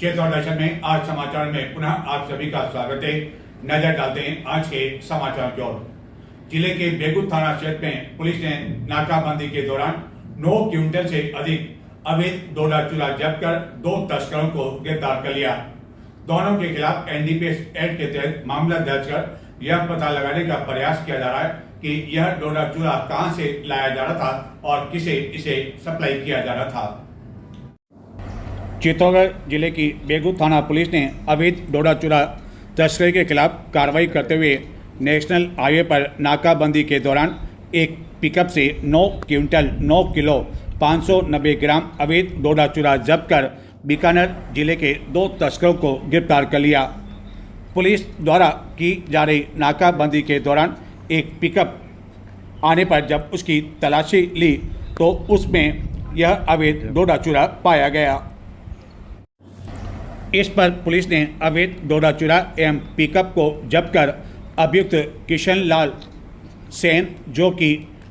क्षेत्र दर्शन में आज समाचार में पुनः आप सभी का स्वागत है। नजर डालते हैं आज के समाचार की ओर। जिले के बेगूसराय थाना क्षेत्र में पुलिस ने नाकाबंदी के दौरान 9 क्विंटल से अधिक अवैध डोडा चूरा जब्त कर 2 तस्करों को गिरफ्तार कर लिया। दोनों के खिलाफ एनडीपीएस एक्ट के तहत मामला दर्ज कर यह पता लगाने का प्रयास किया जा रहा है कि यह डोडा चूरा कहां से लाया जा रहा था और किसे इसे सप्लाई किया जा रहा था। चित्तौड़गढ़ जिले की बेगूसराय थाना पुलिस ने अवैध डोडा चूरा तस्करी के खिलाफ कार्रवाई करते हुए नेशनल हाईवे पर नाकाबंदी के दौरान एक पिकअप से 9 क्विंटल 9 किलो 590 ग्राम अवैध डोडा चूरा जब्त कर बीकानेर जिले के 2 तस्करों को गिरफ्तार कर लिया। पुलिस द्वारा की जा रही नाकाबंदी के दौरान एक पिकअप आने पर जब उसकी तलाशी ली तो उसमें यह अवैध डोडा चूरा पाया गया। इस पर पुलिस ने अवैध डोडा चूरा एवं पिकअप को जब्त कर अभियुक्त किशन लाल सेन, जो कि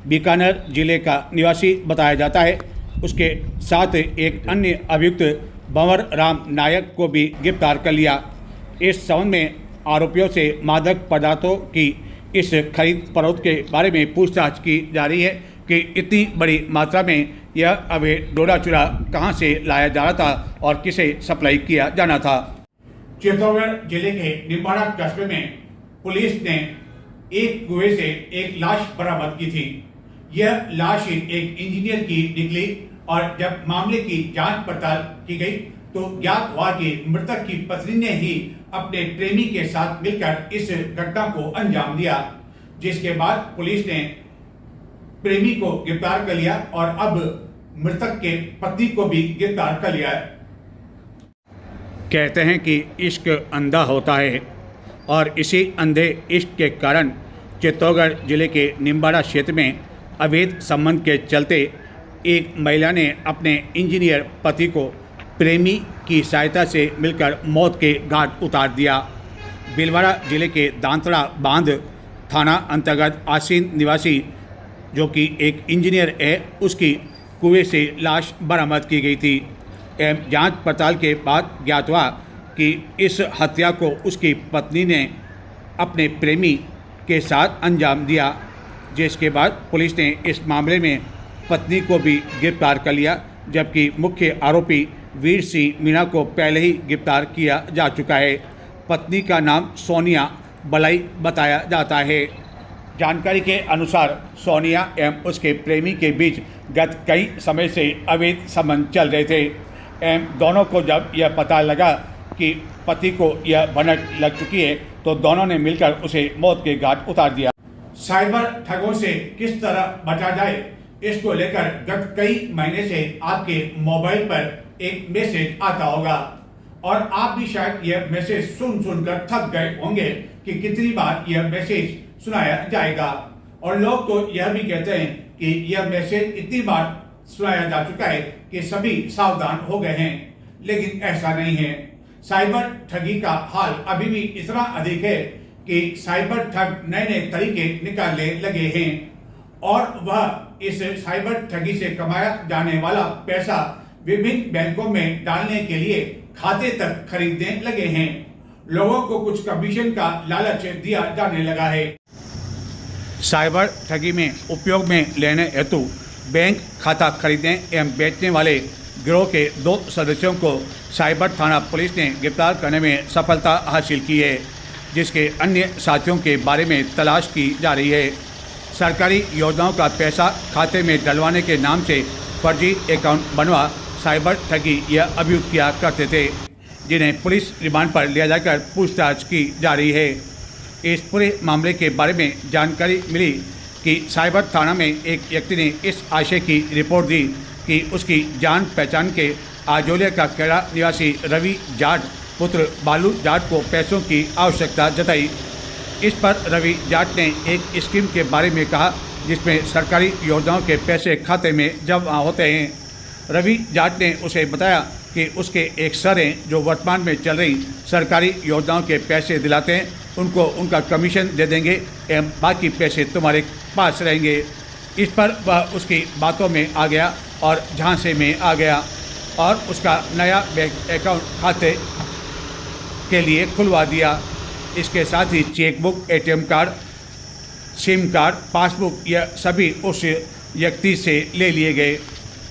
बीकानेर जिले का निवासी बताया जाता है, उसके साथ एक अन्य अभियुक्त भंवर राम नायक को भी गिरफ्तार कर लिया। इस संबंध में आरोपियों से मादक पदार्थों की इस खरीद फरोख्त के बारे में पूछताछ की जा रही है कि इतनी बड़ी मात्रा में यह अवैध डोडा चूरा कहां से लाया जा रहा था और किसे सप्लाई किया जाना था। चित्तौड़गढ़ जिले के निम्बाड़ा कस्बे में पुलिस ने एक कुएं से एक लाश बरामद की थी। यह लाश एक इंजीनियर की निकली और जब मामले की जांच पड़ताल की गई तो ज्ञात हुआ कि मृतक की पत्नी ने ही अपने प्रेमी के साथ मिलकर इस घटना को अंजाम दिया, जिसके बाद पुलिस ने प्रेमी को गिरफ्तार कर लिया और अब मृतक के पति को भी गिरफ्तार कर लिया है। कहते हैं कि इश्क अंधा होता है और इसी अंधे इश्क के कारण चित्तौड़गढ़ जिले के निम्बाड़ा क्षेत्र में अवैध संबंध के चलते एक महिला ने अपने इंजीनियर पति को प्रेमी की सहायता से मिलकर मौत के घाट उतार दिया। भीलवाड़ा जिले के दांतड़ा बांध थाना अंतर्गत आसीन निवासी, जो कि एक इंजीनियर है, उसकी कुएं से लाश बरामद की गई थी। जांच पड़ताल के बाद ज्ञात हुआ कि इस हत्या को उसकी पत्नी ने अपने प्रेमी के साथ अंजाम दिया, जिसके बाद पुलिस ने इस मामले में पत्नी को भी गिरफ्तार कर लिया, जबकि मुख्य आरोपी वीर सिंह मीणा को पहले ही गिरफ्तार किया जा चुका है। पत्नी का नाम सोनिया बलाई बताया जाता है। जानकारी के अनुसार सोनिया एवं उसके प्रेमी के बीच गत कई समय से अवैध संबंध चल रहे थे एवं दोनों को जब यह पता लगा कि पति को यह भनक लग चुकी है तो दोनों ने मिलकर उसे मौत के घाट उतार दिया। साइबर ठगों से किस तरह बचा जाए, इसको लेकर गत कई महीने से आपके मोबाइल पर एक मैसेज आता होगा और आप भी शायद यह मैसेज सुनकर थक गए होंगे कि कितनी बार यह मैसेज सुनाया जाएगा। और लोग तो यह भी कहते हैं कि यह मैसेज इतनी बार सुनाया जा चुका है कि सभी सावधान हो गए हैं, लेकिन ऐसा नहीं है। साइबर ठगी का हाल अभी भी इतना अधिक है कि साइबर ठग नए नए तरीके निकालने लगे हैं और वह इस साइबर ठगी से कमाया जाने वाला पैसा विभिन्न बैंकों में डालने के लिए खाते तक खरीदने लगे हैं। लोगों को कुछ कमीशन का लालच दिया जाने लगा है। साइबर ठगी में उपयोग में लेने हेतु बैंक खाता खरीदने एवं बेचने वाले गिरोह के 2 सदस्यों को साइबर थाना पुलिस ने गिरफ्तार करने में सफलता हासिल की है, जिसके अन्य साथियों के बारे में तलाश की जा रही है। सरकारी योजनाओं का पैसा खाते में डलवाने के नाम से फर्जी अकाउंट बनवा साइबर ठगी यह अभियुक्त किया करते थे, जिन्हें पुलिस रिमांड पर लिया जाकर पूछताछ की जा रही है। इस पूरे मामले के बारे में जानकारी मिली कि साइबर थाना में एक व्यक्ति ने इस आशय की रिपोर्ट दी कि उसकी जान पहचान के आजोलिया का खेड़ा निवासी रवि जाट पुत्र बालू जाट को पैसों की आवश्यकता जताई। इस पर रवि जाट ने एक स्कीम के बारे में कहा जिसमें सरकारी योजनाओं के पैसे खाते में जमा होते हैं। रवि जाट ने उसे बताया कि उसके एक सर हैं जो वर्तमान में चल रही सरकारी योजनाओं के पैसे दिलाते हैं, उनको उनका कमीशन दे देंगे एवं बाकी पैसे तुम्हारे पास रहेंगे। इस पर वह उसकी बातों में आ गया और झांसे में आ गया। और उसका नया बैंक अकाउंट खाते के लिए खुलवा दिया। इसके साथ ही chequebook, ATM card, SIM card, passbook यह सभी उस व्यक्ति से ले लिए गए।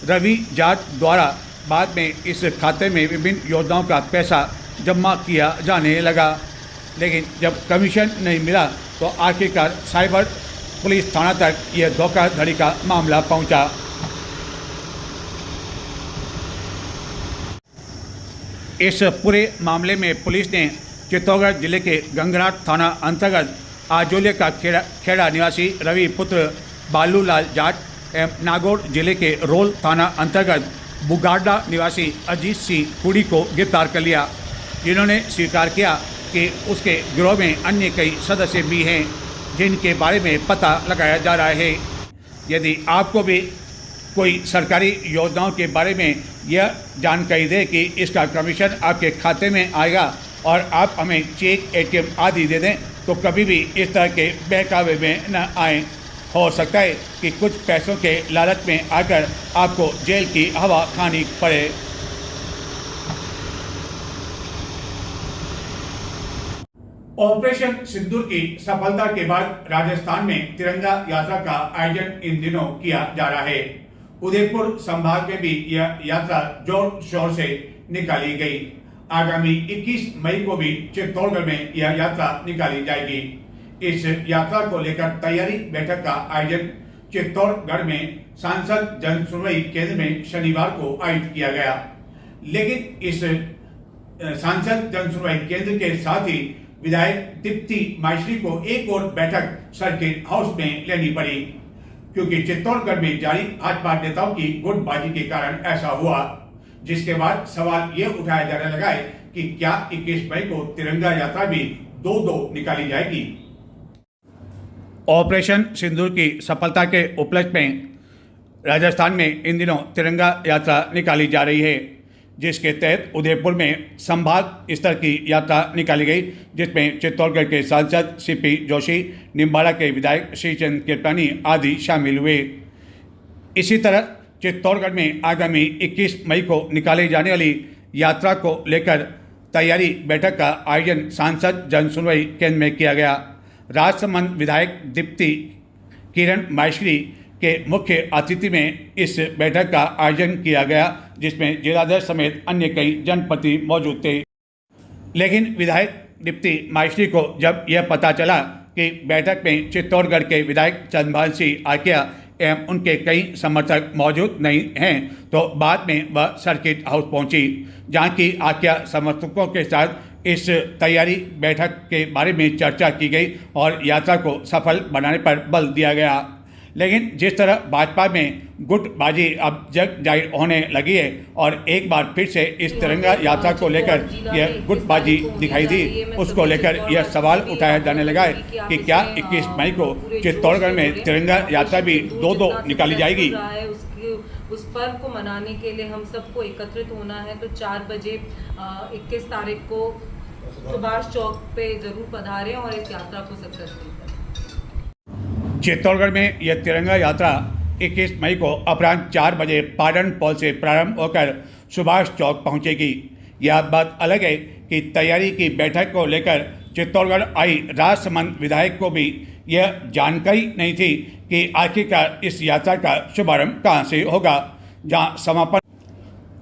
रवि जाट द्वारा बाद में इस खाते में विभिन्न योजनाओं का पैसा जमा किया जाने लगा, लेकिन जब कमीशन नहीं मिला तो आखिरकार साइबर पुलिस थाना तक यह धोखाधड़ी का मामला पहुंचा। इस पूरे मामले में पुलिस ने चित्तौड़गढ़ जिले के गंगनाट थाना अंतर्गत आजोले का खेड़ा निवासी रवि पुत्र बालूलाल जाट एवं नागौर जिले के रोल थाना अंतर्गत बुगाडा निवासी अजीत सिंह कुड़ी को गिरफ्तार कर लिया, जिन्होंने स्वीकार किया कि उसके गिरोह में अन्य कई सदस्य भी हैं जिनके बारे में पता लगाया जा रहा है। यदि आपको भी कोई सरकारी योजनाओं के बारे में यह जानकारी दे कि इसका कमीशन आपके खाते में आएगा और आप हमें चेक, एटीएम आदि दे दें, तो कभी भी इस तरह के बहकावे में न आएँ। हो सकता है कि कुछ पैसों के लालच में आकर आपको जेल की हवा खानी पड़े। ऑपरेशन सिंदूर की सफलता के बाद राजस्थान में तिरंगा यात्रा का आयोजन इन दिनों किया जा रहा है। उदयपुर संभाग में भी यह यात्रा जोर शोर से निकाली गई। आगामी 21 मई को भी चित्तौड़गढ़ में यह यात्रा निकाली जाएगी। इस यात्रा को लेकर तैयारी बैठक का आयोजन चित्तौड़गढ़ में सांसद जन सुनवाई केंद्र में शनिवार को आयोजित किया गया, लेकिन इस सांसद जन सुनवाई केंद्र के साथ ही विधायक दीप्ति माहेश्वरी को एक और बैठक सर्किट हाउस में लेनी पड़ी, क्योंकि चित्तौड़गढ़ में जारी भाजपा नेताओं की गुटबाजी के कारण ऐसा हुआ, जिसके बाद सवाल ये उठाया जाने लगा है कि क्या 21 मई को तिरंगा यात्रा भी दो निकाली जाएगी। ऑपरेशन सिंदूर की सफलता के उपलक्ष्य में राजस्थान में इन दिनों तिरंगा यात्रा निकाली जा रही है, जिसके तहत उदयपुर में संभाग स्तर की यात्रा निकाली गई, जिसमें चित्तौड़गढ़ के सांसद सीपी जोशी, निम्बाड़ा के विधायक श्रीचंद कृपलानी आदि शामिल हुए। इसी तरह चित्तौड़गढ़ में आगामी 21 मई को निकाली जाने वाली यात्रा को लेकर तैयारी बैठक का आयोजन सांसद जन सुनवाई केंद्र में किया गया। राजसमंद विधायक दीप्ति किरण माहेश्वरी के मुख्य अतिथि में इस बैठक का आयोजन किया गया, जिसमें जिलाध्यक्ष समेत अन्य कई जनप्रतिनिधि मौजूद थे। लेकिन विधायक दीप्ति माहेश्वरी को जब यह पता चला कि बैठक में चित्तौड़गढ़ के विधायक चंद्रभान सिंह आकिया एवं उनके कई समर्थक मौजूद नहीं हैं, तो बाद में वह सर्किट हाउस पहुंची, जहां की आकिया समर्थकों के साथ इस तैयारी बैठक के बारे में चर्चा की गई और यात्रा को सफल बनाने पर बल दिया गया। लेकिन जिस तरह भाजपा में गुटबाजी अब जग जाहिर होने लगी है और एक बार फिर से इस तिरंगा यात्रा को लेकर यह गुटबाजी दिखाई दी, उसको लेकर यह सवाल उठाया जाने लगा है कि क्या 21 मई को चित्तौड़गढ़ में तिरंगा यात्रा भी दो निकाली जाएगी। उस पर्व को मनाने के लिए हम सबको एकत्रित होना है, तो 4 बजे 21 तारीख को सुभाष चौक पे जरूर पधारें और इस यात्रा को सक्सेसफुल करें। चित्तौड़गढ़ में यह तिरंगा यात्रा 21 मई को अपराह्न 4 बजे पाटन पॉल से प्रारंभ होकर सुभाष चौक पहुंचेगी। यह बात अलग है कि तैयारी की बैठक को लेकर चित्तौड़गढ़ आई राजसमंद विधायक को भी यह जानकारी नहीं थी कि आखिरकार इस यात्रा का शुभारंभ कहां से होगा। जहां समापन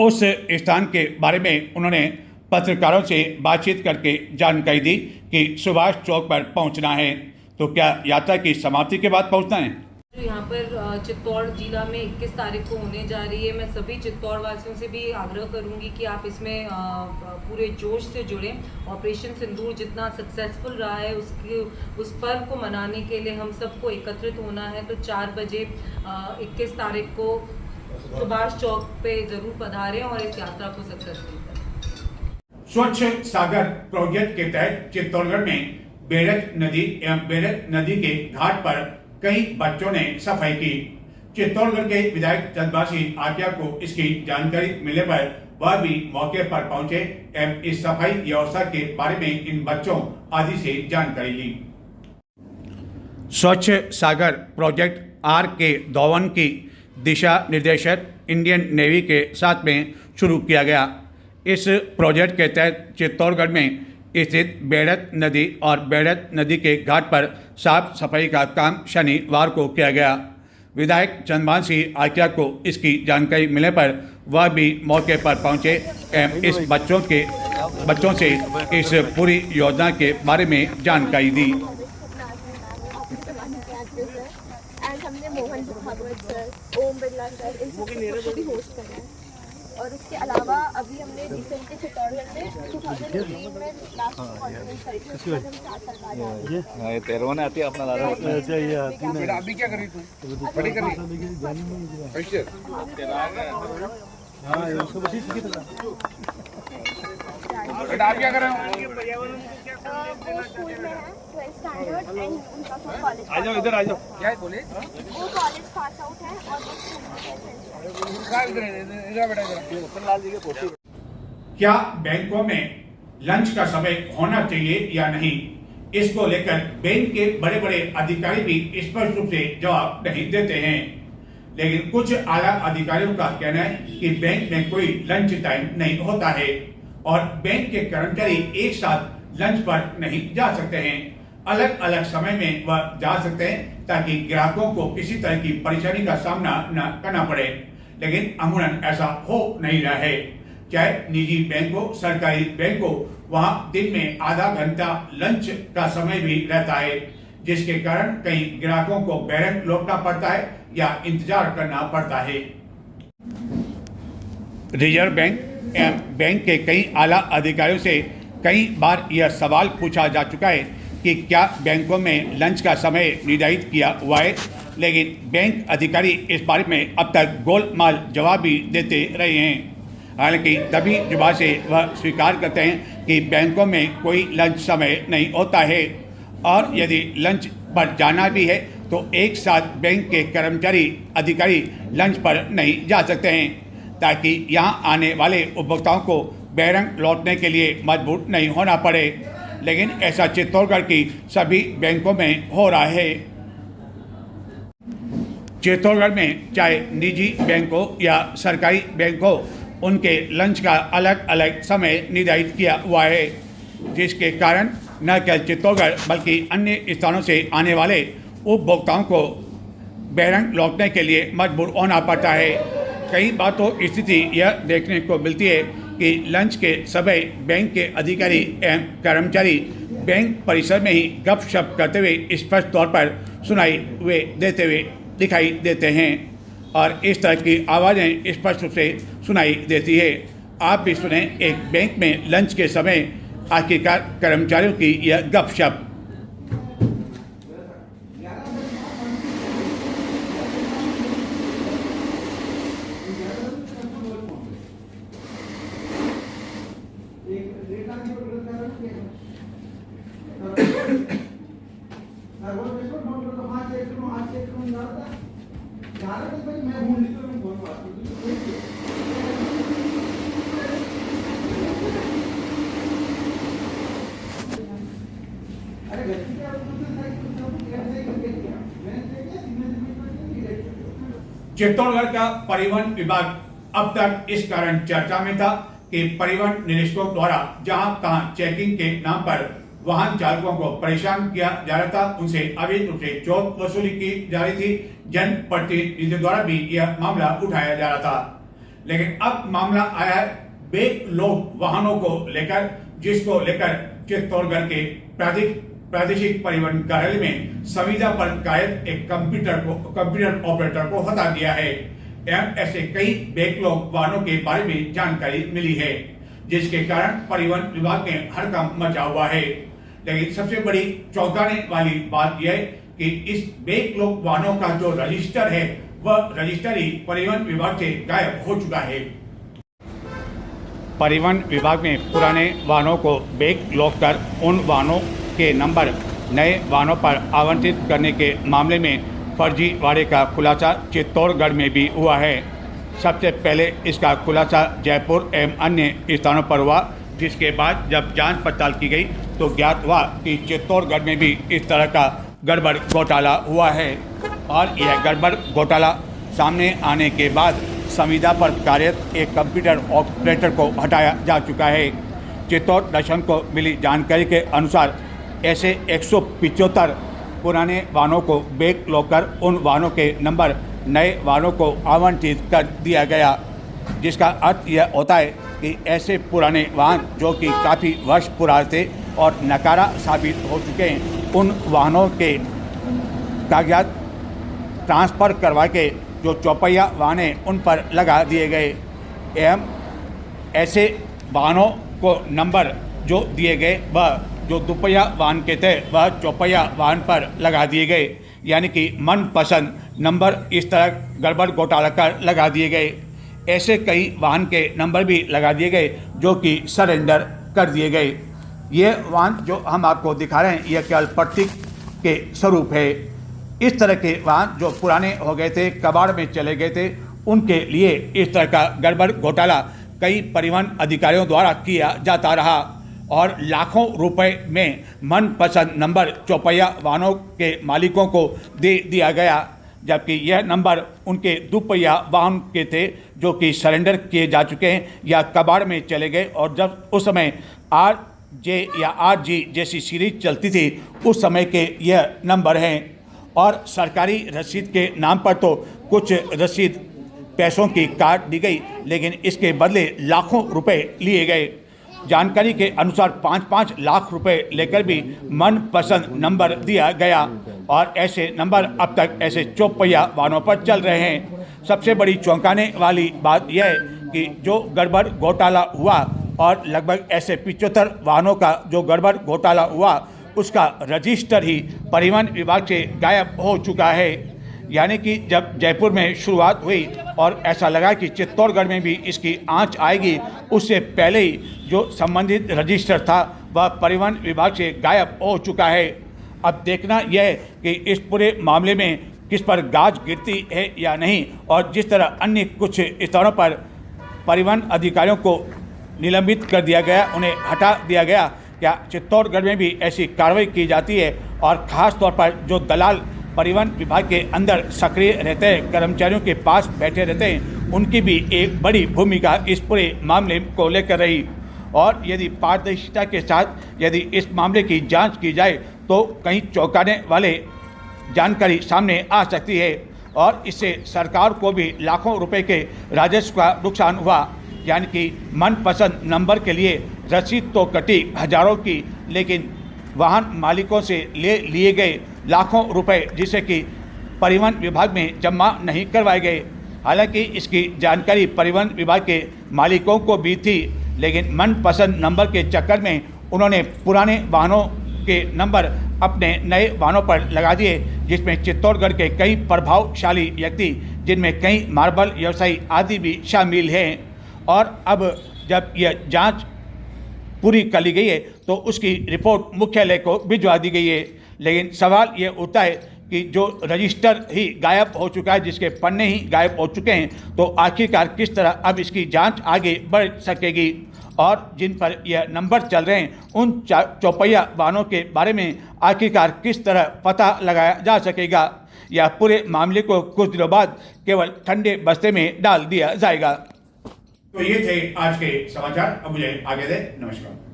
उस स्थान के बारे में उन्होंने पत्रकारों से बातचीत करके जानकारी दी कि सुभाष चौक पर पहुंचना है। तो क्या यात्रा की समाप्ति के बाद पहुंचना है? यहाँ पर चित्तौड़ जिला में 21 तारीख को होने जा रही है। मैं सभी चित्तौड़ वासियों से भी आग्रह करूंगी कि आप इसमें पूरे जोश से जुड़ें। ऑपरेशन सिंदूर जितना सक्सेसफुल रहा है उस पर्व को मनाने के लिए हम सबको एकत्रित होना है, तो 4 बजे 21 तारीख को सुभाष चौक पे जरूर पधारें और इस यात्रा को सक्सेसफुल करें। स्वच्छ सागर प्रोजेक्ट के तहत चित्तौड़गढ़ में बेरज नदी एवं बेरज नदी के घाट पर कई बच्चों ने सफाई की। चित्तौड़गढ़ के विधायक चंद्रभान सिंह आकिया को इसकी जानकारी मिलने पर वह भी मौके पर पहुंचे एवं इस सफाई व्यवस्था के बारे में इन बच्चों आदि से जानकारी ली। स्वच्छ सागर प्रोजेक्ट R.K. धवन की दिशा निर्देशक इंडियन नेवी के साथ में शुरू किया गया। इस प्रोजेक्ट के तहत चित्तौड़गढ़ में स्थित बेड़त नदी और बेड़त नदी के घाट पर साफ सफाई का काम शनिवार को किया गया। विधायक चंद्रभान सिंह आर्या को इसकी जानकारी मिलने पर वह भी मौके पर पहुंचे एवं इस बच्चों से इस पूरी योजना के बारे में जानकारी दी। एंड हमने मोहन भागवत सर, ओम बिरला सर, इन सबको भी होस्ट करना है। और उसके अलावा अभी हमने रिसेंटली चित्तौड़गढ़ में 2018 में लास्ट कॉन्फ्रेंस करी थी, उसमें हम 4 साल बाद आए। ये तेरवा ने आती है अपना लारा बेटा अभी क्या करी तू बड़ी कर रही कैसे हां ये सब ठीक है। बेटा आप क्या कर रहे हो? वो स्कूल में है 12th स्टैंडर्ड एंड उनका कॉलेज। आ जाओ इधर आ जाओ। क्या बोले? वो कॉलेज पास आउट है और वो स्कूल में इधर बेटा इधर लाल जी के पोती। क्या बैंकों में लंच का समय होना चाहिए या नहीं, इसको लेकर बैंक के बड़े बड़े अधिकारी भी स्पष्ट रूप से जवाब नहीं देते हैं। लेकिन कुछ आला अधिकारियों का कहना है कि बैंक में कोई लंच टाइम नहीं होता है और बैंक के कर्मचारी एक साथ लंच पर नहीं जा सकते हैं। अलग अलग समय में वह जा सकते हैं ताकि ग्राहकों को किसी तरह की परेशानी का सामना न करना पड़े, लेकिन अमूमन ऐसा हो नहीं रहा है। चाहे निजी बैंक हो, सरकारी बैंक हो, वहां दिन में आधा घंटा लंच का समय भी रहता है, जिसके कारण कई ग्राहकों को बैंक लौटना पड़ता है या इंतजार करना पड़ता है। रिजर्व बैंक एवं बैंक के कई आला अधिकारियों से कई बार यह सवाल पूछा जा चुका है कि क्या बैंकों में लंच का समय निर्धारित किया हुआ है, लेकिन बैंक अधिकारी इस बारे में अब तक गोलमाल जवाब भी देते रहे हैं। हालांकि दबी जुबान से वह स्वीकार करते हैं कि बैंकों में कोई लंच समय नहीं होता है और यदि लंच पर जाना भी है तो एक साथ बैंक के कर्मचारी अधिकारी लंच पर नहीं जा सकते हैं, ताकि यहां आने वाले उपभोक्ताओं को बैरंग लौटने के लिए मजबूर नहीं होना पड़े। लेकिन ऐसा चित्तौड़गढ़ की सभी बैंकों में हो रहा है। चित्तौड़गढ़ में चाहे निजी बैंक हो या सरकारी बैंक हो, उनके लंच का अलग अलग समय निर्धारित किया हुआ है, जिसके कारण न केवल चित्तौड़गढ़ बल्कि अन्य स्थानों से आने वाले उपभोक्ताओं को बैरंग लौटने के लिए मजबूर होना पड़ता है। कई बार तो स्थिति यह देखने को मिलती है कि लंच के समय बैंक के अधिकारी एवं कर्मचारी बैंक परिसर में ही गपशप करते हुए स्पष्ट तौर पर सुनाई देते हुए दिखाई देते हैं और इस तरह की आवाज़ें स्पष्ट रूप से सुनाई देती है। आप भी सुने एक बैंक में लंच के समय आखिरकार कर्मचारियों की यह गपशप। चित्तौड़गढ़ का परिवहन विभाग अब तक इस कारण चर्चा में था कि परिवहन निरीक्षकों द्वारा जहां तहां चेकिंग के नाम पर वाहन चालकों को परेशान किया जा रहा था, उनसे अवैध रूप से चोट वसूली की जा रही थी। जनप्रतिनिधियों द्वारा भी यह मामला उठाया जा रहा था, लेकिन अब मामला आया है बेक लोड वाहनों को लेकर, जिसको लेकर चित्तौड़गढ़ के प्रादेशिक परिवहन कार्यालय में संविदा पर कायद एक कंप्यूटर ऑपरेटर को हटा दिया है एवं ऐसे कई बैकलॉग वाहनों के बारे में जानकारी मिली है, जिसके कारण परिवहन विभाग में हड़कंप मचा हुआ है। लेकिन सबसे बड़ी चौंकाने वाली बात यह है कि इस बैकलॉग वाहनों का जो रजिस्टर है वह रजिस्टर ही परिवहन विभाग से गायब हो चुका है। परिवहन विभाग में पुराने वाहनों को बैकलॉग कर उन वाहनों के नंबर नए वाहनों पर आवंटित करने के मामले में फर्जीवाड़े का खुलासा चित्तौड़गढ़ में भी हुआ है। सबसे पहले इसका खुलासा जयपुर एवं अन्य स्थानों पर हुआ, जिसके बाद जब जांच पड़ताल की गई तो ज्ञात हुआ कि चित्तौड़गढ़ में भी इस तरह का गड़बड़ घोटाला हुआ है। और यह गड़बड़ घोटाला सामने आने के बाद संविदा पर कार्यरत एक कंप्यूटर ऑपरेटर को हटाया जा चुका है। चित्तौड़ दर्शन को मिली जानकारी के अनुसार ऐसे 175 पुराने वाहनों को बैक लॉकर उन वाहनों के नंबर नए वाहनों को आवंटित कर दिया गया, जिसका अर्थ यह होता है कि ऐसे पुराने वाहन जो कि काफ़ी वर्ष पुराने थे और नकारा साबित हो चुके हैं, उन वाहनों के कागजात ट्रांसफ़र करवा के जो चौपहिया वाहन हैं उन पर लगा दिए गए एवं ऐसे वाहनों को नंबर जो दिए गए वह जो दुपहिया वाहन के थे वह चौपहिया वाहन पर लगा दिए गए, यानी कि मनपसंद नंबर इस तरह गड़बड़ घोटाला कर लगा दिए गए। ऐसे कई वाहन के नंबर भी लगा दिए गए जो कि सरेंडर कर दिए गए। ये वाहन जो हम आपको दिखा रहे हैं यह केवल प्रतीक के स्वरूप है। इस तरह के वाहन जो पुराने हो गए थे, कबाड़ में चले गए थे, उनके लिए इस तरह का गड़बड़ घोटाला कई परिवहन अधिकारियों द्वारा किया जाता रहा और लाखों रुपए में मनपसंद नंबर चौपहिया वाहनों के मालिकों को दे दिया गया, जबकि यह नंबर उनके दुपहिया वाहन के थे जो कि सरेंडर किए जा चुके हैं या कबाड़ में चले गए। और जब उस समय RJ या RG जैसी सीरीज चलती थी उस समय के यह नंबर हैं और सरकारी रसीद के नाम पर तो कुछ रसीद पैसों की काट दी गई, लेकिन इसके बदले लाखों रुपए लिए गए। जानकारी के अनुसार 5-5 लाख रुपए लेकर भी मनपसंद नंबर दिया गया और ऐसे नंबर अब तक ऐसे चौपहिया वाहनों पर चल रहे हैं। सबसे बड़ी चौंकाने वाली बात यह है कि जो गड़बड़ घोटाला हुआ और लगभग ऐसे 75 वाहनों का जो गड़बड़ घोटाला हुआ उसका रजिस्टर ही परिवहन विभाग से गायब हो चुका है। यानी कि जब जयपुर में शुरुआत हुई और ऐसा लगा कि चित्तौड़गढ़ में भी इसकी आंच आएगी, उससे पहले ही जो संबंधित रजिस्टर था वह परिवहन विभाग से गायब हो चुका है। अब देखना यह है कि इस पूरे मामले में किस पर गाज गिरती है या नहीं, और जिस तरह अन्य कुछ स्थानों पर परिवहन अधिकारियों को निलंबित कर दिया गया, उन्हें हटा दिया गया, क्या चित्तौड़गढ़ में भी ऐसी कार्रवाई की जाती है? और ख़ास तौर पर जो दलाल परिवहन विभाग के अंदर सक्रिय रहते हैं, कर्मचारियों के पास बैठे रहते हैं, उनकी भी एक बड़ी भूमिका इस पूरे मामले को लेकर रही। और यदि पारदर्शिता के साथ यदि इस मामले की जांच की जाए तो कहीं चौंकाने वाले जानकारी सामने आ सकती है और इससे सरकार को भी लाखों रुपए के राजस्व का नुकसान हुआ। यानी कि मनपसंद नंबर के लिए रसीद तो कटी हजारों की, लेकिन वाहन मालिकों से लिए गए लाखों रुपए जिसे कि परिवहन विभाग में जमा नहीं करवाए गए। हालांकि इसकी जानकारी परिवहन विभाग के मालिकों को भी थी, लेकिन मनपसंद नंबर के चक्कर में उन्होंने पुराने वाहनों के नंबर अपने नए वाहनों पर लगा दिए, जिसमें चित्तौड़गढ़ के कई प्रभावशाली व्यक्ति, जिनमें कई मार्बल व्यवसायी आदि भी शामिल हैं। और अब जब यह जांच पूरी कर ली गई है तो उसकी रिपोर्ट मुख्यालय को भिजवा दी गई है। लेकिन सवाल ये उठता है कि जो रजिस्टर ही गायब हो चुका है, जिसके पन्ने ही गायब हो चुके हैं, तो आखिरकार किस तरह अब इसकी जांच आगे बढ़ सकेगी और जिन पर यह नंबर चल रहे हैं उन चौपहिया वाहनों के बारे में आखिरकार किस तरह पता लगाया जा सकेगा, या पूरे मामले को कुछ दिनों बाद केवल ठंडे बस्ते में डाल दिया जाएगा। तो ये थे आज के समाचार। अब मुझे आगे दे, नमस्कार।